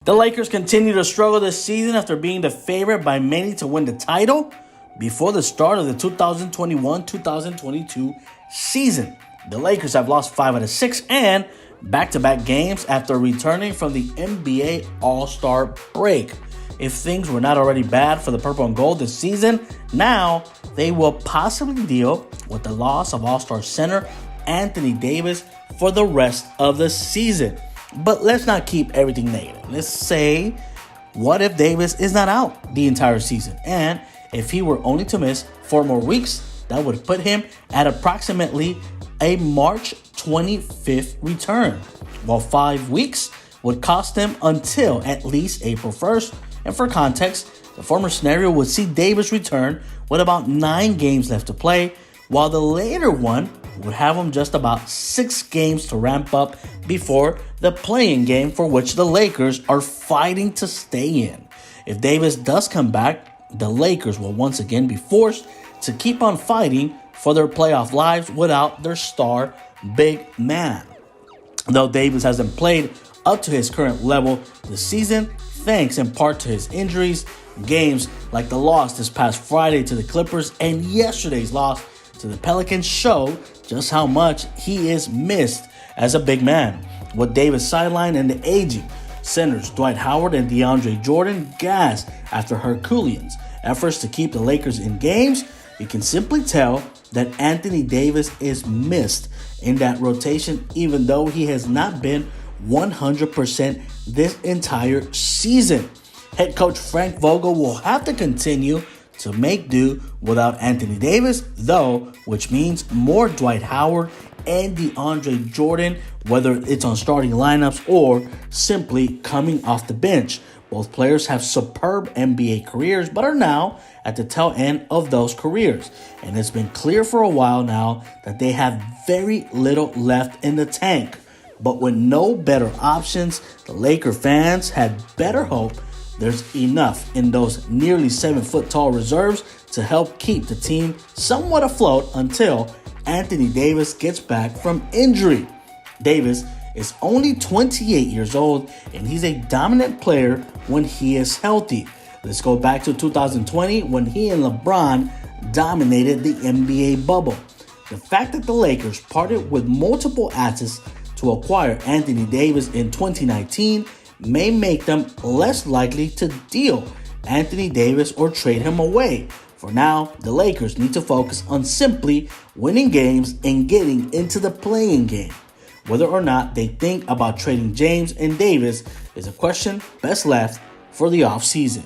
The Lakers continue to struggle this season after being the favorite by many to win the title before the start of the 2021-2022 season. The Lakers have lost 5 out of 6 and back-to-back games after returning from the NBA All-Star break. If things were not already bad for the Purple and Gold this season, now they will possibly deal with the loss of All-Star center Anthony Davis for the rest of the season. But let's not keep everything negative. Let's say, what if Davis is not out the entire season? And if he were only to miss 4 more weeks, that would put him at approximately a March 25th return, while 5 weeks would cost him until at least April 1st. And for context, the former scenario would see Davis return with about 9 games left to play, while the later one would have him just about 6 games to ramp up before the play-in game for which the Lakers are fighting to stay in. If Davis does come back, the Lakers will once again be forced to keep on fighting for their playoff lives without their star big man. Though Davis hasn't played up to his current level this season, thanks in part to his injuries, games like the loss this past Friday to the Clippers and yesterday's loss to the Pelicans show just how much he is missed as a big man. With Davis sidelined and the aging centers Dwight Howard and DeAndre Jordan gassed after Herculean efforts to keep the Lakers in games, you can simply tell that Anthony Davis is missed in that rotation, even though he has not been 100% this entire season. Head coach Frank Vogel will have to continue to make do without Anthony Davis, though, which means more Dwight Howard and DeAndre Jordan, whether it's on starting lineups or simply coming off the bench. Both players have superb NBA careers, but are now at the tail end of those careers. And it's been clear for a while now that they have very little left in the tank. But with no better options, the Laker fans had better hope there's enough in those nearly 7-foot tall reserves to help keep the team somewhat afloat until Anthony Davis gets back from injury. Davis is only 28 years old, and he's a dominant player when he is healthy. Let's go back to 2020 when he and LeBron dominated the NBA bubble. The fact that the Lakers parted with multiple assets to acquire Anthony Davis in 2019 may make them less likely to deal Anthony Davis or trade him away. For now, the Lakers need to focus on simply winning games and getting into the play-in game. Whether or not they think about trading James and Davis is a question best left for the offseason.